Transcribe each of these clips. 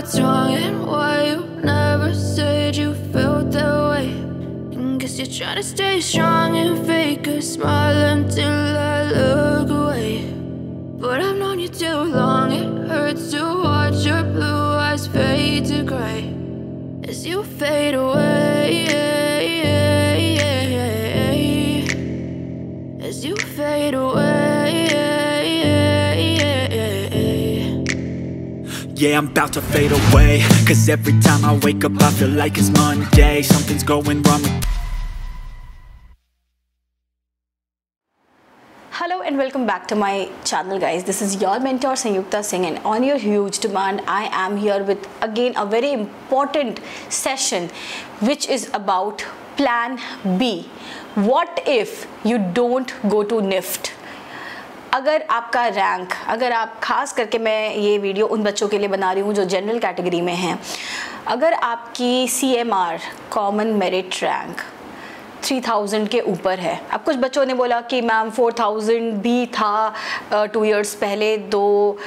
what's wrong and why you never said you felt that way. And guess you're trying to stay strong and fake a smile until I look away. But I've known you too long, it hurts to watch your blue eyes fade to gray as you fade away, as you fade away. Yeah, I'm about to fade away, cause every time I wake up I feel like it's Monday. Something's going wrong with Hello and welcome back to my channel, guys. This is your mentor Sanyukta Singh, and on your huge demand I am here with again a very important session which is about plan B. What if you don't go to NIFT? अगर आपका rank, अगर आप खास करके मैं ये video उन बच्चों के लिए बना रही हूँ जो जनरल कैटेगरी में हैं, अगर आपकी CMR कॉमन मेरिट रैंक 3000 के ऊपर है। अब कुछ बच्चों ने बोला कि मैम 4000 भी था 2 years पहले, दो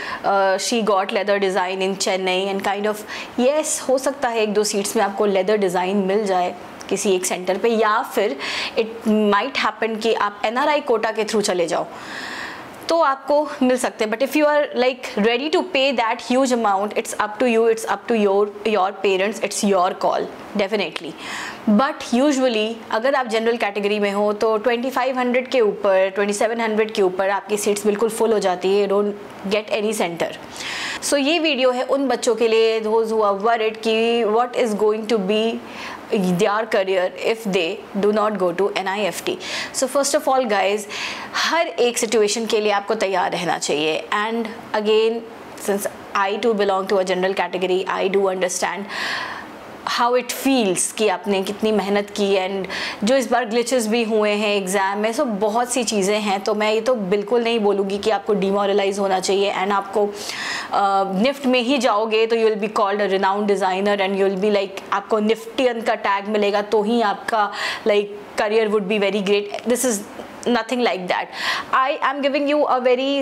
she got leather design in Chennai and kind of yes, हो सकता है 1-2 सीट्स में आपको लेदर डिज़ाइन मिल जाए किसी एक सेंटर पे, या फिर इट माइट हैपन कि आप NRI कोटा के थ्रू चले जाओ तो आपको मिल सकते हैं। But if you are like ready to pay that huge amount, it's up to you, it's up to your parents, it's your call definitely. But usually अगर आप जनरल कैटेगरी में हो तो 2500 के ऊपर, 2700 के ऊपर आपकी सीट्स बिल्कुल फुल हो जाती है, you don't get any centre. So ये वीडियो है उन बच्चों के लिए दोज हु आर वरीड कि what is going to be their career if they do not go to NIFT. So first of all guys, हर एक situation के लिए आपको तैयार रहना चाहिए, and again since I too belong to a general category, I do understand how it feels कि आपने कितनी मेहनत की, एंड जो इस बार ग्लिचेस भी हुए हैं एग्ज़ाम में, सो बहुत सी चीज़ें हैं। तो मैं ये तो बिल्कुल नहीं बोलूँगी कि आपको डिमोरलाइज होना चाहिए एंड आपको निफ्ट में ही जाओगे तो you will be called a renowned designer and you will be like आपको निफ्टियन का टैग मिलेगा तो ही आपका like career would be very great. This is nothing like that. I am giving you a very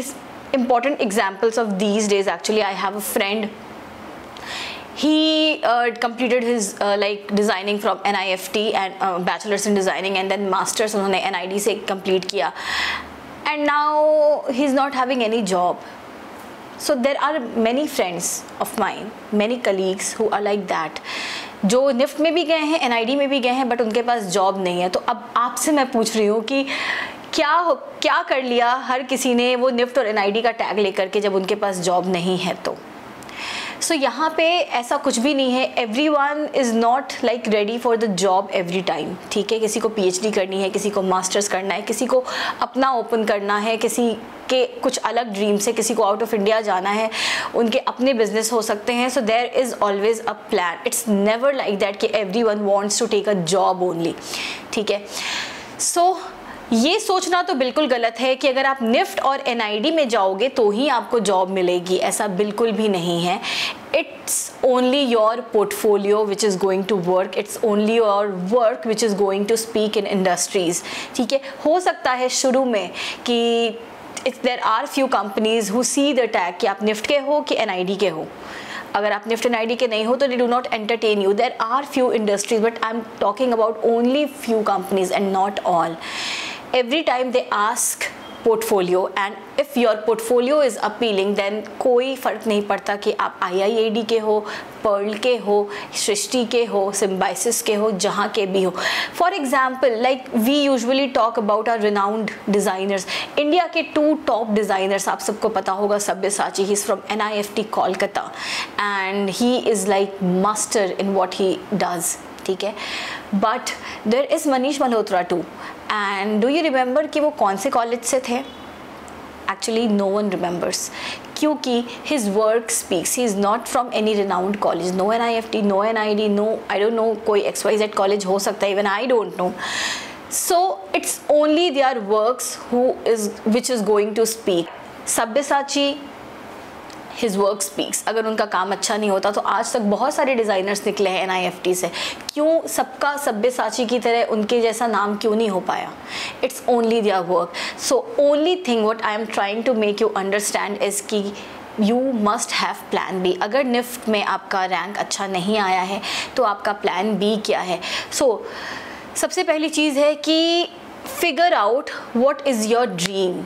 important examples of these days. Actually, I have a friend. He completed his like designing from NIFT and bachelor's in designing, and then masters उन्होंने NID से complete किया, and now he's not having any job. So there are many friends of mine, many colleagues who are like that, जो NIFT में भी गए हैं, NID में भी गए हैं, बट उनके पास जॉब नहीं है। तो अब आपसे मैं पूछ रही हूँ कि क्या कर लिया हर किसी ने वो निफ्ट और NID का टैग लेकर के जब उनके पास जॉब नहीं है। तो सो यहाँ पे ऐसा कुछ भी नहीं है। Everyone is not like ready for the job every time, ठीक है। किसी को PhD करनी है, किसी को मास्टर्स करना है, किसी को अपना ओपन करना है, किसी के कुछ अलग ड्रीम्स है, किसी को आउट ऑफ इंडिया जाना है, उनके अपने बिजनेस हो सकते हैं। So there is always a plan. It's never like that कि everyone wants to take a job only, ठीक है। सो ये सोचना तो बिल्कुल गलत है कि अगर आप निफ्ट और NID में जाओगे तो ही आपको जॉब मिलेगी, ऐसा बिल्कुल भी नहीं है। It's only your portfolio which is going to work, it's only your work which is going to speak in industries, ठीक है। हो सकता है शुरू में कि there are few companies who see the tag कि आप निफ्ट के हो कि NID के हो। अगर आप निफ्ट NID के नहीं हो तो they do not entertain you. There are few industries, but I'm talking about only few companies and not all. Every time they ask portfolio, and if your portfolio is appealing, then कोई फ़र्क नहीं पड़ता कि आप IIAD के हो, Perl के हो, सृष्टि के हो, सिम्बाइसिस के हो, जहाँ के भी हो। For example like we usually talk about are renowned designers. India के 2 टॉप डिज़ाइनर्स आप सबको पता होगा, Sabyasachi, he is from NIFT Kolkata and he is like master in what he does, ठीक है। But there is Manish Malhotra too, and do you remember कि वो कौन से कॉलेज से थे? एक्चुअली नो वन रिमेंबर्स, क्योंकि his work speaks. He is not from any renowned college, no NIFT, no NID, no I don't know, कोई XYZ college हो सकता है, even I don't know. So it's only their works which is going to speak. Sabyasachi, his work speaks. अगर उनका काम अच्छा नहीं होता तो आज तक बहुत सारे डिज़ाइनर्स निकले हैं NIFT से, क्यों सबका सब्यसाची की तरह उनके जैसा नाम क्यों नहीं हो पाया? It's only their work. So only thing what I am trying to make you understand is कि you must have plan B. अगर निफ्ट में आपका रैंक अच्छा नहीं आया है तो आपका प्लान बी क्या है? सो सबसे पहली चीज़ है कि figure out what is your dream.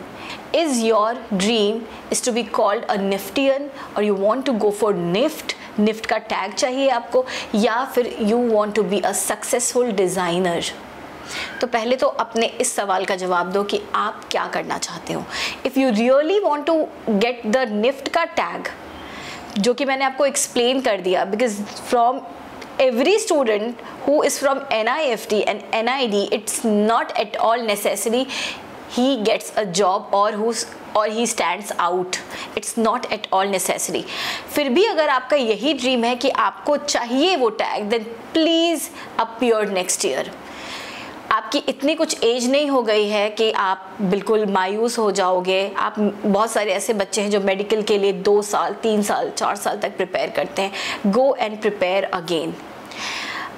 Is your dream is to be called a Niftian or you want to go for NIFT का टैग चाहिए आपको, या फिर you want to be a successful designer? तो पहले तो अपने इस सवाल का जवाब दो कि आप क्या करना चाहते हो. If you really want to get the NIFT का टैग, जो कि मैंने आपको एक्सप्लेन कर दिया, because from every student who is from NIFT and NID, it's not at all necessary he gets a job or he stands out. It's not at all necessary. फिर भी अगर आपका यही ड्रीम है कि आपको चाहिए वो tag, then please appear next year. आपकी इतनी कुछ एज नहीं हो गई है कि आप बिल्कुल मायूस हो जाओगे. आप बहुत सारे ऐसे बच्चे हैं जो मेडिकल के लिए 2 साल 3 साल 4 साल तक प्रिपेयर करते हैं. Go and prepare again.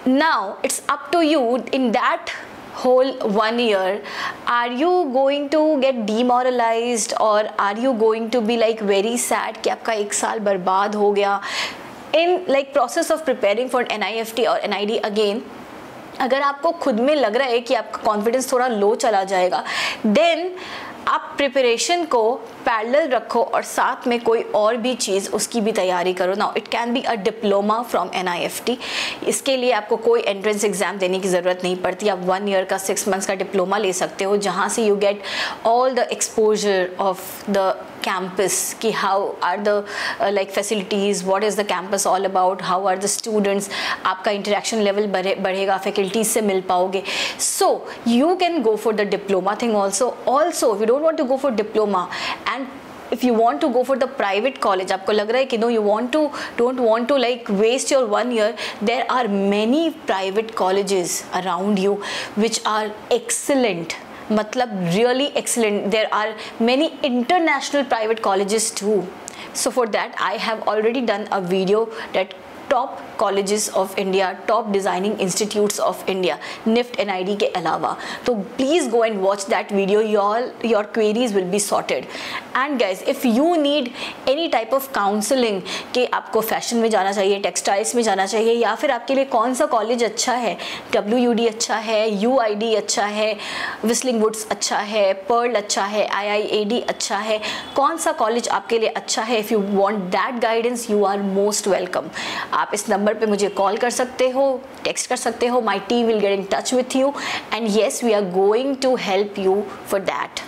Now it's up to you. In that whole 1 year, are you going to get demoralized or are you going to be like very sad कि आपका 1 साल बर्बाद हो गया? In like process of preparing for NIFT or NID again, अगर आपको खुद में लग रहा है कि आपका कॉन्फिडेंस थोड़ा लो चला जाएगा, देन आप प्रिपरेशन को पैरेलल रखो और साथ में कोई और भी चीज़ उसकी भी तैयारी करो. Now it can be a diploma from NIFT. इसके लिए आपको कोई एंट्रेंस एग्ज़ाम देने की ज़रूरत नहीं पड़ती. आप 1 ईयर का 6 मंथ्स का डिप्लोमा ले सकते हो, जहाँ से you get all the exposure of the campus कि how are the like facilities, what is the campus all about, how are the students. आपका interaction level बढ़ेगा, faculties से मिल पाओगे. So you can go for the diploma thing also. If you don't want to go for diploma and if you want to go for the private college, आपको लग रहा है कि no, you don't want to like waste your 1 year, there are many private colleges around you which are excellent. मतलब really excellent. There are many international private colleges too. So for that I have already done a video that top colleges of India, top designing institutes of India, NIFT NID के अलावा. तो please go and watch that video. Your queries will be sorted. And guys, if you need any type of counseling कि आपको fashion में जाना चाहिए, textiles में जाना चाहिए, या फिर आपके लिए कौन सा कॉलेज अच्छा है, WUD अच्छा है, UID अच्छा है, विस्लिंग वुड्स अच्छा है, पर्ल अच्छा है, IIAD अच्छा है, कौन सा कॉलेज आपके लिए अच्छा है, if you want that guidance, you are most welcome. आप इस नंबर पे मुझे कॉल कर सकते हो, टेक्स्ट कर सकते हो. My team will get in touch with you and yes we are going to help you for that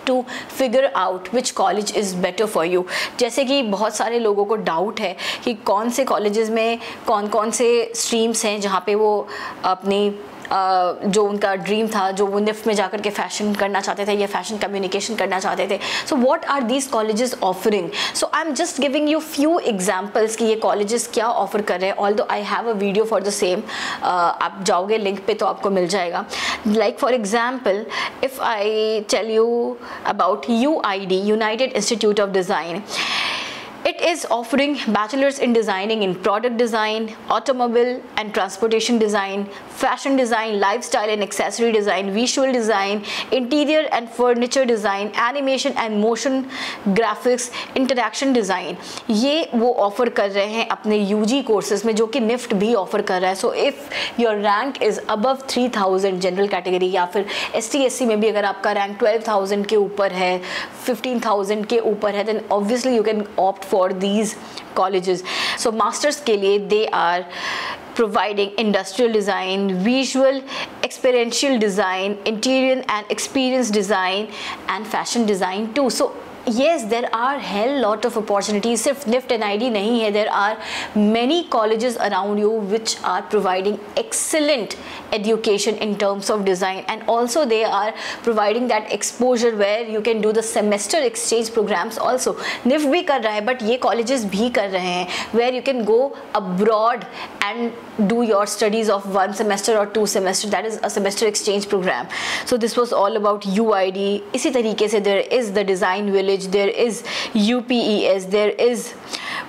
to figure out which college is better for you. जैसे कि बहुत सारे लोगों को डाउट है कि कौन से कॉलेजेस में कौन कौन से स्ट्रीम्स हैं जहाँ पे वो अपनी जो उनका ड्रीम था, जो वो निफ्ट में जाकर के फैशन करना चाहते थे या फैशन कम्युनिकेशन करना चाहते थे. So what are these colleges offering? So I am just giving you few examples कि ये कॉलेजेस क्या ऑफर कर रहे हैं. Although I have a video for the same. आप जाओगे लिंक पे तो आपको मिल जाएगा. Like for example, if I tell you about UID, United Institute of Design, it is offering bachelors in designing in product design, automobile and transportation design, fashion design, lifestyle and accessory design, visual design, interior and furniture design, animation and motion graphics, interaction design. ये वो offer कर रहे हैं अपने UG courses में, जो कि NIFT भी ऑफ़र कर रहा है. So if your rank is above 3000 general category, या फिर ST/SC में भी अगर आपका रैंक 12,000 के ऊपर है, 15,000 के ऊपर है, then obviously you can opt for these colleges. So masters के लिए they are providing industrial design, visual experiential design, interior and experience design and fashion design too. So yes, there are hell lot of opportunities. सिर्फ NIFT NID नहीं है, there are many colleges around you which are providing excellent education in terms of design, and also they are providing that exposure where you can do the semester exchange programs also. NIFT भी कर रहा है, but ये colleges भी कर रहे हैं where you can go abroad and do your studies of 1 semester or 2 semester. That is a semester exchange program. So this was all about UID. इसी तरीके से there is the Design Village, there is UPES, there is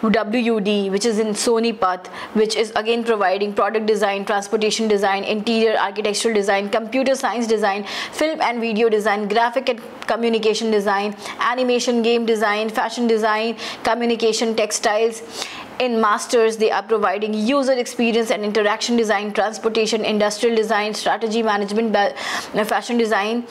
WUD, which is in Sonipat, which is again providing product design, transportation design, interior architectural design, computer science design, film and video design, graphic and communication design, animation, game design, fashion design, communication, textiles. In masters, they are providing user experience and interaction design, transportation, industrial design, strategy management, fashion design,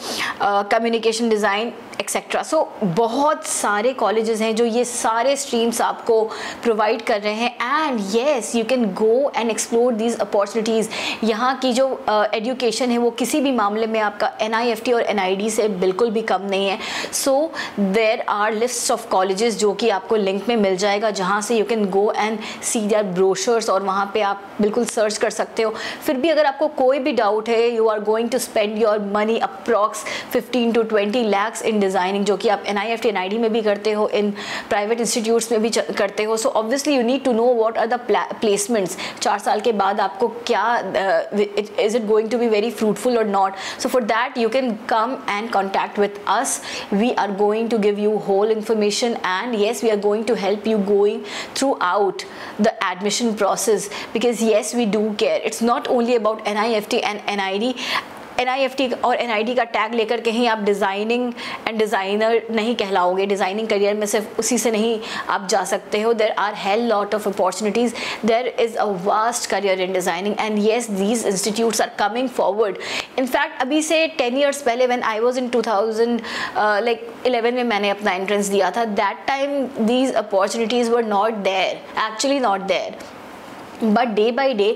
communication design, etcetera. So बहुत सारे colleges हैं जो ये सारे streams आपको provide कर रहे हैं. And yes, you can go and explore these opportunities. यहाँ की जो एजुकेशन है वो किसी भी मामले में आपका NIFT और NID से बिल्कुल भी कम नहीं है. So there are list of colleges जो कि आपको लिंक में मिल जाएगा, जहाँ से you can go and see their brochures और वहाँ पे आप बिल्कुल सर्च कर सकते हो. फिर भी अगर आपको कोई भी डाउट है, you are going to spend your money approx 15 to 20 lakhs in designing, जो कि आप NIFT NID में भी करते हो, इन प्राइवेट इंस्टीट्यूट्स में भी करते हो. So obviously you need to know what are the placements. 4 साल के बाद आपको क्या is it going to be very fruitful और not. So for that you can come and contact with us. We are going to give you whole information, and yes, we are going to help you going throughout the admission process, because yes, we do care. It's not only about NIFT and NID. NIFT और NID का tag लेकर कहीं आप designing and designer नहीं कहलाओगे. Designing career में सिर्फ उसी से नहीं आप जा सकते हो. There are hell lot of opportunities. There is a vast career in designing, and yes, these institutes are coming forward. In fact अभी से 10 years पहले, व्हेन आई वाज इन 2011 में मैंने अपना एंट्रेंस दिया था, that time these opportunities were not there, actually not there. But day by day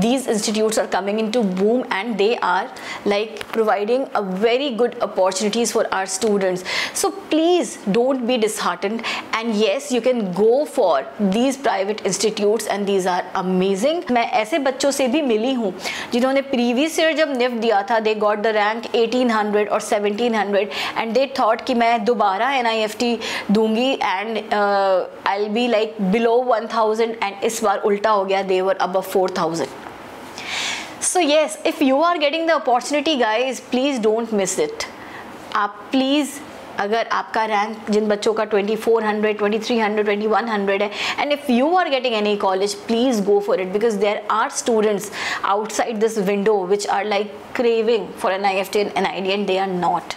these institutes are coming into boom, and they are like providing a very good opportunities for our students. So please don't be disheartened, and yes, you can go for these private institutes and these are amazing. मैं ऐसे बच्चों से भी मिली हूँ जिन्होंने previous year जब NIFT दिया था, they got the rank 1800 or 1700 and they thought कि मैं दोबारा NIFT दूंगी and I'll be like below 1000, and इस बार उल्टा हो गया, they were above 4000. So yes, if you are getting the opportunity guys, please don't miss it. आप please, अगर आपका रैंक जिन बच्चों का 2400, 2300, 2100 है, and if you are getting any college, please go for it, because there are students outside this window which are like craving for an NIFT and NID, and they are not.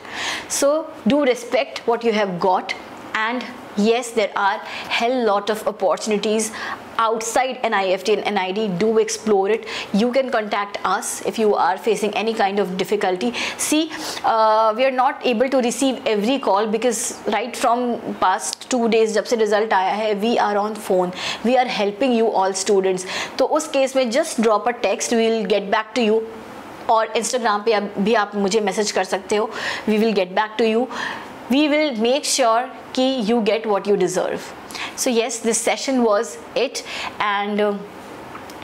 So do respect what you have got, and yes, there are hell lot of opportunities outside NIFT and NID. Do explore it. You can contact us if you are facing any kind of difficulty. See, we are not able to receive every call because right from past 2 days जब से result आया है, we are on phone. We are helping you all students. तो उस case में just drop a text. We will get back to you. और Instagram पे भी आप मुझे मैसेज कर सकते हो. We will get back to you. We will make sure कि you get what you deserve. So yes, this session was it, and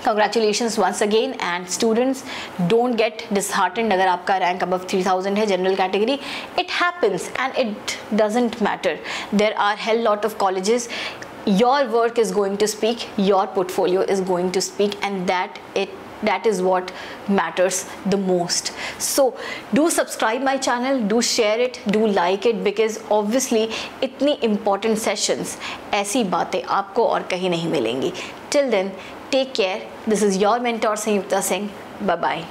congratulations once again. And students, don't get disheartened अगर आपका rank above 3000 है general category. It happens and it doesn't matter. There are hell lot of colleges. Your work is going to speak, your portfolio is going to speak, and that is what matters the most. So do subscribe my channel, do share it, do like it, because obviously इतनी important sessions, ऐसी बातें आपको और कहीं नहीं मिलेंगी. Till then, take care. This is your mentor Sanjukta Singh. Bye bye.